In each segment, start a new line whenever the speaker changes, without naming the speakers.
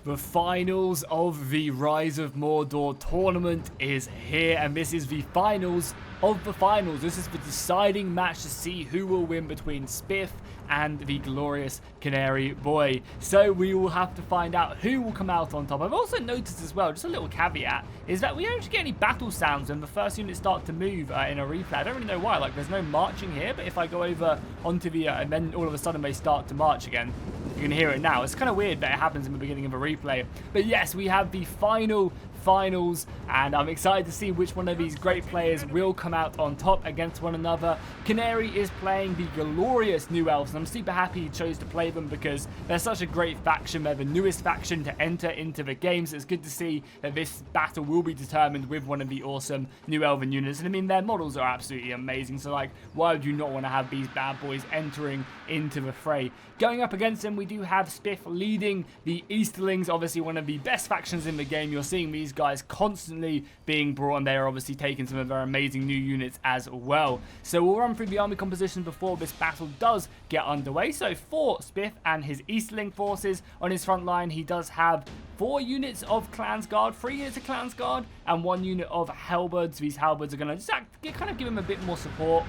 The finals of the Rise of Mordor tournament is here, and this is the finals of the finals. This is the deciding match to see who will win between Spiff and the glorious Canary Boy. So we will have to find out who will come out on top. I've also noticed as well, just a little caveat, is that we don't actually get any battle sounds when the first units start to move in a replay. I don't really know why, like there's no marching here, but if I go over onto the, and then all of a sudden they start to march again, you can hear it now. It's kind of weird that it happens in the beginning of a replay. But yes, we have the finals, and I'm excited to see which one of these great players will come out on top against one another. Canary is playing the glorious New Elves, and I'm super happy he chose to play them because they're such a great faction. They're the newest faction to enter into the game, so it's good to see that this battle will be determined with one of the awesome New Elven units. And I mean, their models are absolutely amazing, so like, why would you not want to have these bad boys entering into the fray? Going up against them, we do have Spiff leading the Easterlings, obviously one of the best factions in the game. You're seeing these guys constantly being brought, and they're obviously taking some of their amazing new units as well. So we'll run through the army composition before this battle does get underway. So for Spiff and his Easterling forces, on his front line he does have 4 units of Clans Guard, 3 units of Clans Guard, and 1 unit of Halberds. These Halberds are going to just kind of give him a bit more support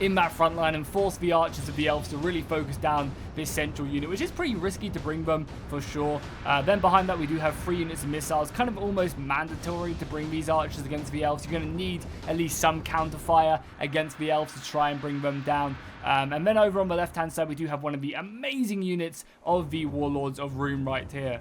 in that front line and force the archers of the elves to really focus down this central unit, which is pretty risky to bring them for sure. Then behind that we do have 3 units of missiles, kind of almost mandatory to bring these archers against the elves. You're going to need at least some counter fire against the elves to try and bring them down. And then over on the left hand side we do have one of the amazing units of the Warlords of Room right here.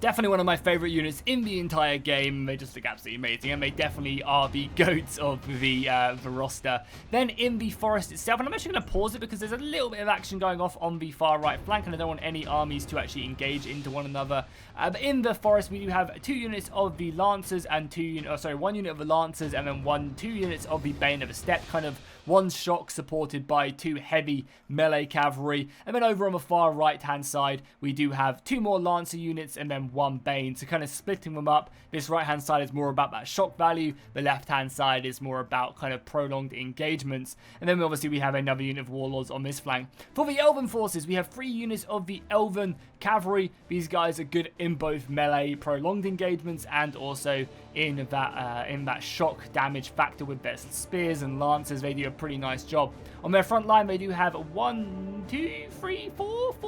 Definitely one of my favorite units in the entire game. They just look absolutely amazing, and they definitely are the goats of the roster. Then in the forest itself, and I'm actually going to pause it because there's a little bit of action going off on the far right flank, and I don't want any armies to actually engage into one another. But in the forest, we do have 2 units of the Lancers and 1 unit of the Lancers, and then 2 units of the Bane of the Steppe, kind of one shock supported by 2 heavy melee cavalry. And then over on the far right hand side, we do have 2 more Lancer units and then 1 Bane. So kind of splitting them up. This right hand side is more about that shock value. The left hand side is more about kind of prolonged engagements. And then obviously we have another unit of Warlords on this flank. For the Elven forces, we have 3 units of the Elven cavalry. These guys are good in both melee prolonged engagements and also in that shock damage factor with their spears and lances. They do a pretty nice job. On their front line, they do have 4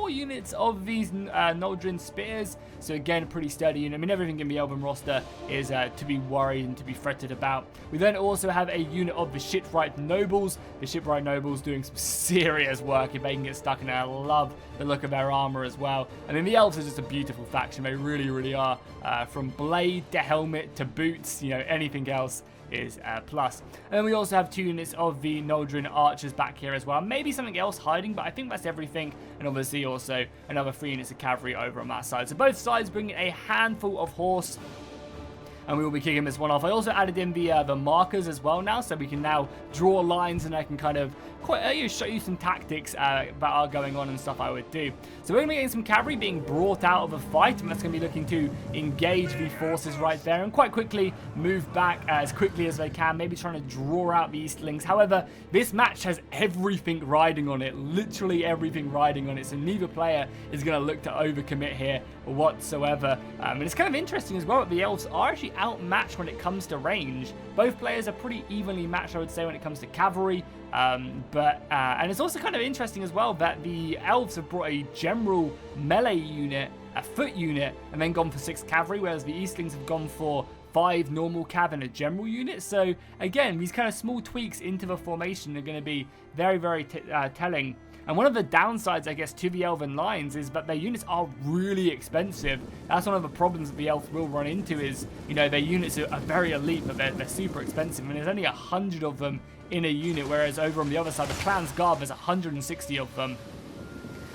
units of these Noldrin spears. So again, pretty sturdy unit. I mean, everything in the Elven roster is to be worried and to be fretted about. We then also have a unit of the Shipwright Nobles. The Shipwright Nobles doing some serious work if they can get stuck in there. I love the look of their armor as well. I mean, the Elves are just a beautiful faction. They really, really are. From blade to helmet to boots, you know, anything else is plus. And then we also have 2 units of the Noldrin archers back here as well. Maybe something else hiding, but I think that's everything. And obviously also another 3 units of cavalry over on that side. So both sides bringing a handful of horse, and we will be kicking this one off. I also added in the markers as well now, so we can now draw lines, and I can kind of show you some tactics that are going on and stuff I would do. So we're going to be getting some cavalry being brought out of a fight, and that's going to be looking to engage the forces right there and quite quickly move back as quickly as they can, maybe trying to draw out the Easterlings. However, this match has everything riding on it, literally everything riding on it, so neither player is going to look to overcommit here whatsoever. And it's kind of interesting as well that the Elves are actually outmatched when it comes to range. Both players are pretty evenly matched, I would say, when it comes to cavalry. And it's also kind of interesting as well that the Elves have brought a general melee unit, a foot unit, and then gone for 6 cavalry, whereas the Eastlings have gone for 5 normal cav and a general unit. So again, these kind of small tweaks into the formation are going to be very, very telling. And one of the downsides, I guess, to the Elven lines is that their units are really expensive. That's one of the problems that the Elves will run into is, you know, their units are very elite, but they're super expensive. And there's only 100 of them in a unit, whereas over on the other side, the Clans Guard, there's 160 of them.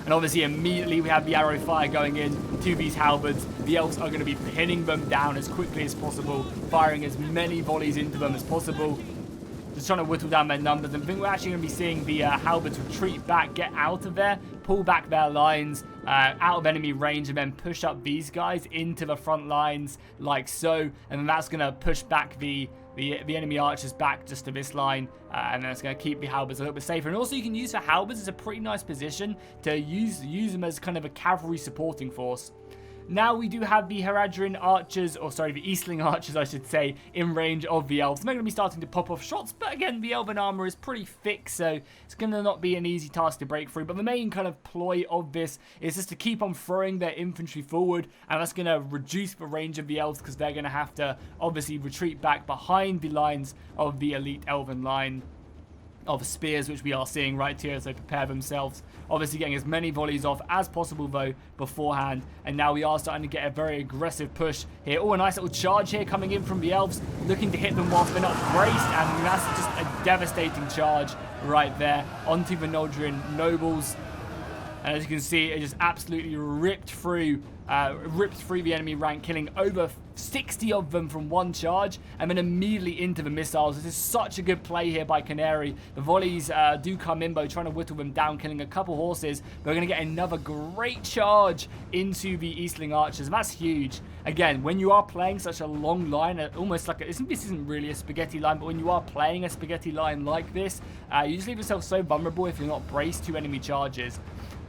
And obviously immediately we have the arrow fire going in to these halberds. The Elves are going to be pinning them down as quickly as possible, firing as many volleys into them as possible. Just trying to whittle down their numbers. And I think we're actually going to be seeing the halberds retreat back, get out of there, pull back their lines out of enemy range, and then push up these guys into the front lines like so. And then that's going to push back the the enemy archers back just to this line, and then it's going to keep the halberds a little bit safer. And also you can use the halberds as a pretty nice position to use them as kind of a cavalry supporting force. Now we do have the Haradrim archers, or sorry, the Eastling archers, I should say, in range of the elves. They're going to be starting to pop off shots, but again, the elven armor is pretty thick, so it's going to not be an easy task to break through. But the main kind of ploy of this is just to keep on throwing their infantry forward, and that's going to reduce the range of the elves because they're going to have to obviously retreat back behind the lines of the elite elven line of spears, which we are seeing right here as they prepare themselves. Obviously getting as many volleys off as possible though beforehand, and now we are starting to get a very aggressive push here. Oh, a nice little charge here coming in from the elves, looking to hit them whilst they're not braced, and that's just a devastating charge right there onto the Noldrin nobles. And as you can see, it just absolutely ripped through the enemy rank, killing over 60 of them from one charge, and then immediately into the missiles. This is such a good play here by Canary. The volleys do come in by trying to whittle them down, killing a couple horses. They're going to get another great charge into the Eastling archers. That's huge. Again, when you are playing such a long line, almost like this isn't really a spaghetti line, but when you are playing a spaghetti line like this, you just leave yourself so vulnerable if you're not braced to enemy charges.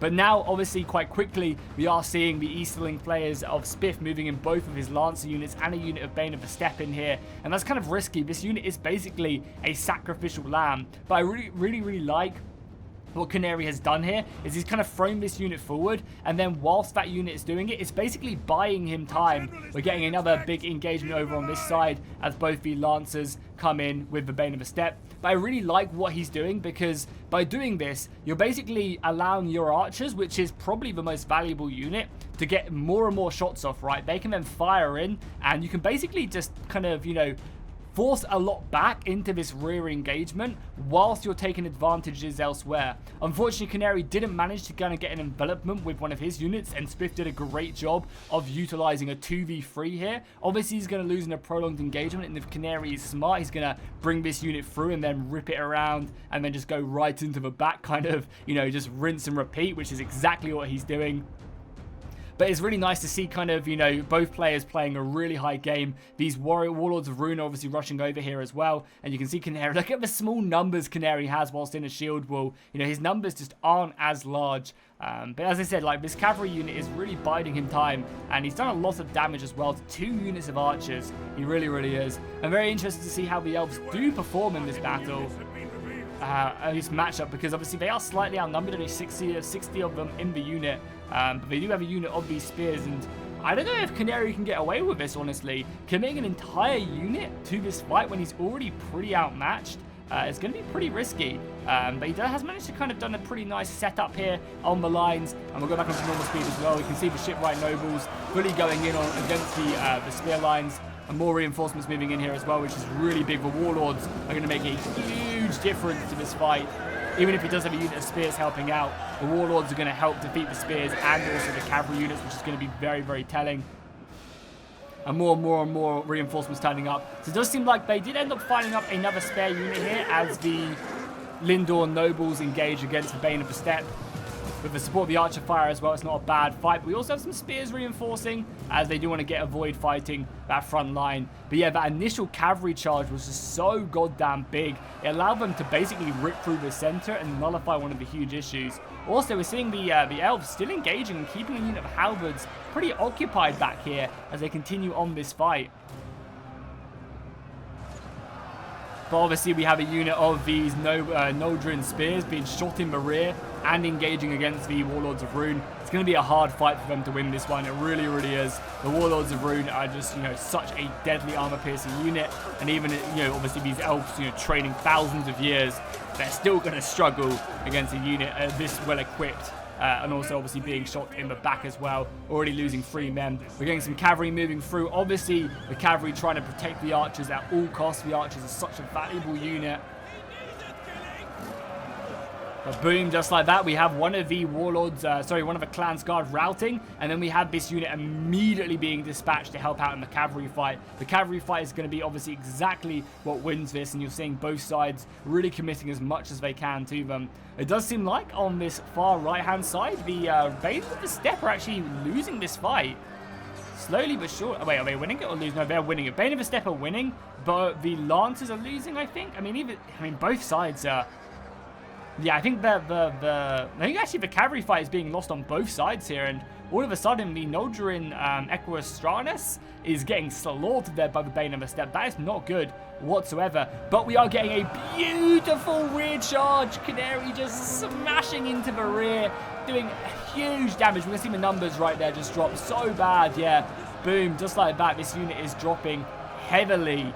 But now, obviously, quite quickly, we are seeing the Easterling players of Spiff moving in both of his Lancer units and a unit of Bane of the Steppe in here. And that's kind of risky. This unit is basically a sacrificial lamb. But I really like what Canary has done here is he's kind of thrown this unit forward, and then whilst that unit is doing it, it's basically buying him time. We're getting another big engagement over on this side as both the Lancers come in with the Bane of the Steppe. But I really like what he's doing, because by doing this, you're basically allowing your archers, which is probably the most valuable unit, to get more and more shots off, right? They can then fire in, and you can basically just kind of, you know, force a lot back into this rear engagement whilst you're taking advantages elsewhere. Unfortunately, Canary didn't manage to kind of get an envelopment with one of his units, and Spiff did a great job of utilizing a 2v3 here. Obviously, he's going to lose in a prolonged engagement, and if Canary is smart, he's going to bring this unit through and then rip it around and then just go right into the back, kind of, you know, just rinse and repeat, which is exactly what he's doing. But it's really nice to see kind of, you know, both players playing a really high game. These Warlords of Rune are obviously rushing over here as well. And you can see Canary, look at the small numbers Canary has whilst in a shield wall. You know, his numbers just aren't as large. But as I said, like, this cavalry unit is really biding him time. And he's done a lot of damage as well to 2 units of archers. He really is. I'm very interested to see how the elves do perform in this battle. This matchup, because obviously they are slightly outnumbered, only 60 of them in the unit, but they do have a unit of these spears, and I don't know if Canary can get away with this, honestly. Committing an entire unit to this fight when he's already pretty outmatched, it's going to be pretty risky, but he has managed to kind of done a pretty nice setup here on the lines, and we'll go back onto normal speed as well. We can see the shipwright nobles fully going in on against the spear lines, and more reinforcements moving in here as well, which is really big. The Warlords are going to make a huge difference to this fight. Even if he does have a unit of spears helping out, the Warlords are going to help defeat the spears and also the cavalry units, which is going to be very telling. And more reinforcements turning up. So it does seem like they did end up finding up another spare unit here as the Lindor nobles engage against the Bane of the Steppe. With the support of the archer fire as well, it's not a bad fight. But we also have some spears reinforcing, as they do want to get avoid fighting that front line. But yeah, that initial cavalry charge was just so goddamn big. It allowed them to basically rip through the center and nullify one of the huge issues. Also, we're seeing the elves still engaging and keeping a unit of halberds pretty occupied back here as they continue on this fight. But obviously we have a unit of these Noldrin spears being shot in the rear and engaging against the Warlords of Rune. It's going to be a hard fight for them to win this one. It really is. The Warlords of Rune are just, you know, such a deadly armor-piercing unit. And even, you know, obviously these elves, you know, training thousands of years, they're still going to struggle against a unit this well-equipped. And also obviously being shot in the back as well, already losing 3 men. We're getting some cavalry moving through. Obviously, the cavalry trying to protect the archers at all costs. The archers are such a valuable unit. But boom, just like that, we have one of the Warlords, one of the Clan's Guard routing, and then we have this unit immediately being dispatched to help out in the cavalry fight. The cavalry fight is going to be obviously exactly what wins this, and you're seeing both sides really committing as much as they can to them. It does seem like on this far right-hand side, the Bane of the Steppe are actually losing this fight. slowly but surely... Wait, are they winning it or losing? No, they're winning it. Bane of a Step are winning, but the Lancers are losing, I think. I mean, both sides are... Yeah, I think I think actually the cavalry fight is being lost on both sides here, and all of a sudden the Noldurin Equestratus is getting slaughtered there by the Bane of a Step. That is not good whatsoever, but we are getting a beautiful rear charge. Canary just smashing into the rear, doing huge damage. We're going to see the numbers right there just drop so bad. Yeah, boom, just like that. This unit is dropping heavily,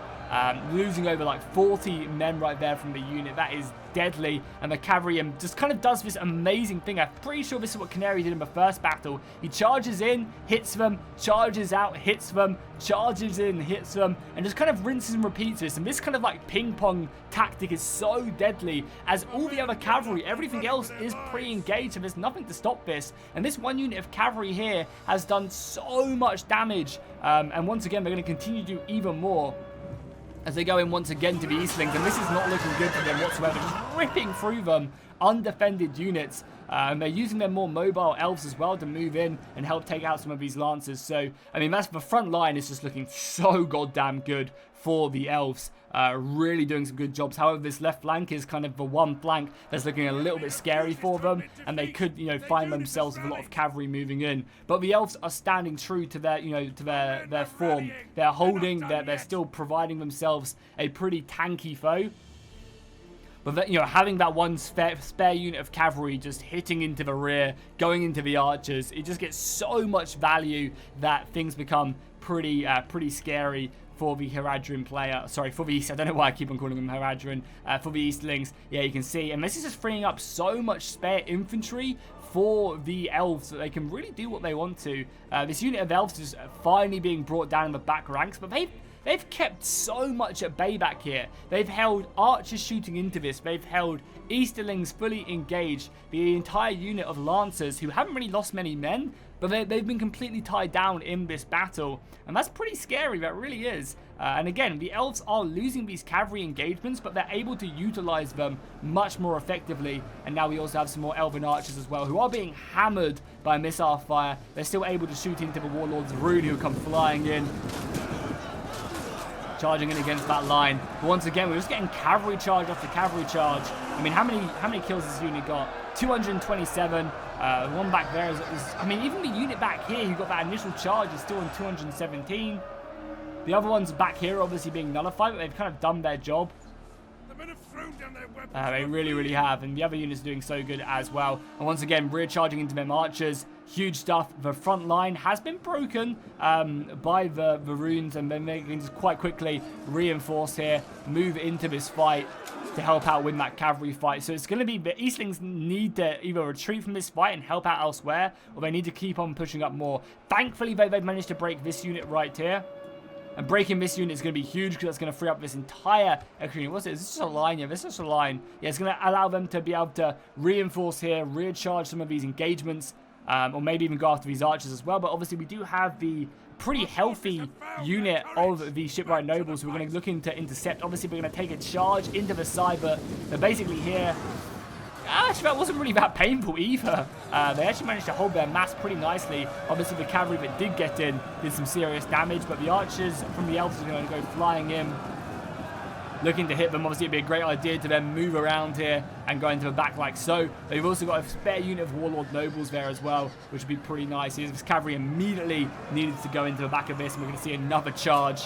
losing over like 40 men right there from the unit. That is deadly, and the cavalry just kind of does this amazing thing. I'm pretty sure this is what Canary did in the first battle. He charges in, hits them, charges out, hits them, charges in, hits them, and just kind of rinses and repeats this. And this kind of like ping pong tactic is so deadly, as all the other cavalry, everything else is pre-engaged, and there's nothing to stop this. And this one unit of cavalry here has done so much damage, and once again they're going to continue to do even more as they go in once again to the Eastlings, and this is not looking good for them whatsoever. Just ripping through them, undefended units. And they're using their more mobile elves as well to move in and help take out some of these lancers. So, I mean, that's the front line is just looking so goddamn good for the elves. Really doing some good jobs. However, this left flank is kind of the one flank that's looking a little bit scary for them, and they could, find themselves with a lot of cavalry moving in. But the elves are standing true to their, to their form. They're holding. They're still providing themselves a pretty tanky foe. But having that one spare unit of cavalry just hitting into the rear, going into the archers, it just gets so much value that things become pretty scary for the Haradrim player. Sorry, for the East. I don't know why I keep on calling them Haradrim. For the Eastlings, yeah, you can see. And this is just freeing up so much spare infantry for the elves that they can really do what they want to. This unit of elves is finally being brought down in the back ranks, but they've kept so much at bay back here. They've held archers shooting into this. They've held Easterlings fully engaged. The entire unit of lancers who haven't really lost many men, but they've been completely tied down in this battle. And that's pretty scary, that really is. And again, the elves are losing these cavalry engagements, but they're able to utilize them much more effectively. And now we also have some more elven archers as well, who are being hammered by missile fire. They're still able to shoot into the warlords of Rune, who come flying in, charging in against that line. But once again, we're just getting cavalry charge after cavalry charge. I mean, how many kills has this unit got? 227. One back there is, I mean, even the unit back here who got that initial charge is still on 217. The other ones back here are obviously being nullified, but they've kind of done their job. They really have, and the other units are doing so good as well. And once again, rear charging into them archers. Huge stuff. The front line has been broken by the runes, and then they can just quite quickly reinforce here, move into this fight to help out win that cavalry fight. So it's going to be the Eastlings need to either retreat from this fight and help out elsewhere, or they need to keep on pushing up more. Thankfully, they've managed to break this unit right here. And breaking this unit is going to be huge because that's going to free up this entire extra unit. What's it? Is this just a line? Yeah, this is just a line. Yeah, it's going to allow them to be able to reinforce here, rear charge some of these engagements, or maybe even go after these archers as well. But obviously, we do have the pretty healthy unit of the shipwright nobles who we're going to look to intercept. Obviously, we're going to take a charge into the side, but they're basically here. Actually, that wasn't really that painful either. They actually managed to hold their mass pretty nicely. Obviously, the cavalry that did get in did some serious damage, but the archers from the elves are going to go flying in, looking to hit them. Obviously, it'd be a great idea to then move around here and go into the back like so. They've also got a spare unit of warlord nobles there as well, which would be pretty nice. This cavalry immediately needed to go into the back of this, and we're going to see another charge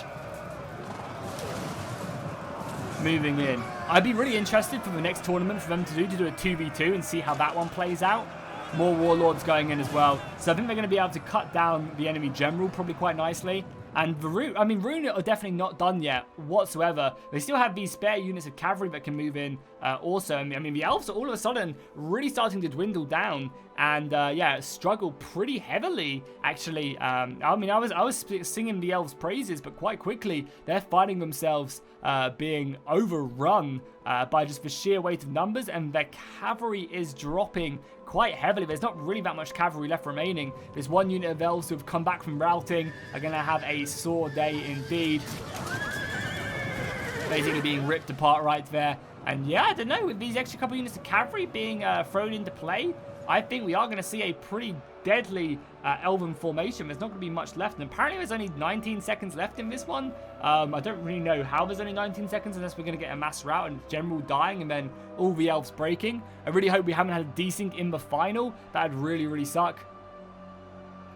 moving in. I'd be really interested for the next tournament for them to do a 2v2 and see how that one plays out. More warlords going in as well. So I think they're going to be able to cut down the enemy general probably quite nicely. And the Rune are definitely not done yet whatsoever. They still have these spare units of cavalry that can move in also. I mean, the elves are all of a sudden really starting to dwindle down and, yeah, struggle pretty heavily, actually. I mean, I was singing the elves' praises, but quite quickly they're finding themselves being overrun by just the sheer weight of numbers, and their cavalry is dropping quite heavily. There's not really that much cavalry left remaining. There's one unit of elves who have come back from routing, are going to have a sore day indeed. Basically being ripped apart right there. And yeah, I don't know, with these extra couple units of cavalry being thrown into play, I think we are going to see a pretty deadly Elven formation. There's not going to be much left, and apparently there's only 19 seconds left in this one. I don't really know how there's only 19 seconds unless we're going to get a mass rout and general dying and then all the elves breaking. I really hope we haven't had a desync in the final. That would really, really suck.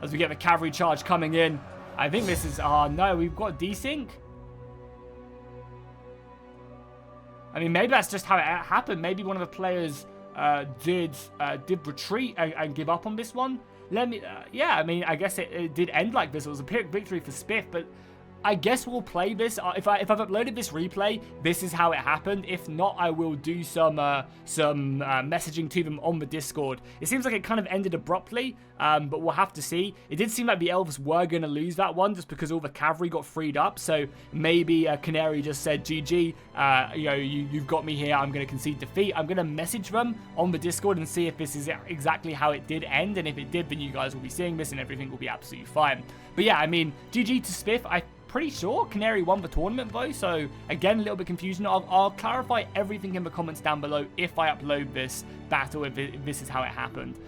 As we get the cavalry charge coming in. I think this is... Oh, no, we've got desync. I mean, maybe that's just how it happened. Maybe one of the players did retreat and give up on this one. Yeah, I mean, I guess it did end like this. It was a Pyrrhic victory for Spiff, but I guess we'll play this. If I've uploaded this replay, this is how it happened. If not, I will do some messaging to them on the Discord. It seems like it kind of ended abruptly, but we'll have to see. It did seem like the elves were going to lose that one just because all the cavalry got freed up. So maybe Canary just said, GG, you know, you've got me here. I'm going to concede defeat. I'm going to message them on the Discord and see if this is exactly how it did end. And if it did, then you guys will be seeing this and everything will be absolutely fine. But yeah, I mean, GG to Spiff. Pretty sure Canary won the tournament though, so again a little bit confusion. I'll clarify everything in the comments down below if I upload this battle, if this is how it happened.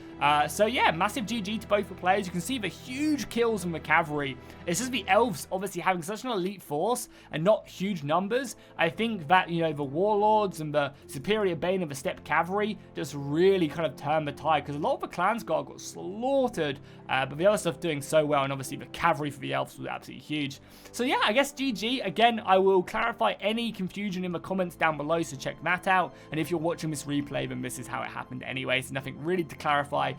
So yeah, massive GG to both the players. You can see the huge kills from the cavalry. It's just the elves obviously having such an elite force and not huge numbers. I think that, you know, the warlords and the superior bane of the steppe cavalry just really kind of turned the tide, because a lot of the clans got slaughtered, but the other stuff doing so well, and obviously the cavalry for the elves was absolutely huge. So yeah, I guess GG. Again, I will clarify any confusion in the comments down below, so check that out. And if you're watching this replay, then this is how it happened anyway, so nothing really to clarify.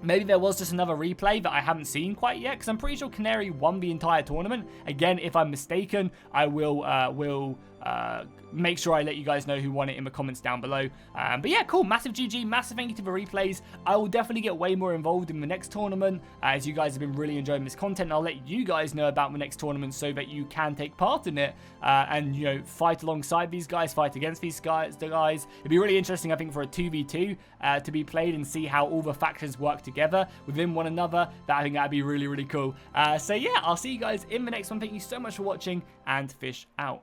Maybe there was just another replay that I haven't seen quite yet, because I'm pretty sure Canary won the entire tournament. Again, if I'm mistaken, I will make sure I let you guys know who won it in the comments down below. But yeah, cool. Massive GG. Massive thank you to the replays. I will definitely get way more involved in the next tournament, as you guys have been really enjoying this content. And I'll let you guys know about the next tournament so that you can take part in it and, you know, fight alongside these guys, fight against these guys. It'd be really interesting, I think, for a 2v2 to be played and see how all the factions work together within one another. I think that'd be really, really cool. So yeah, I'll see you guys in the next one. Thank you so much for watching, and fish out.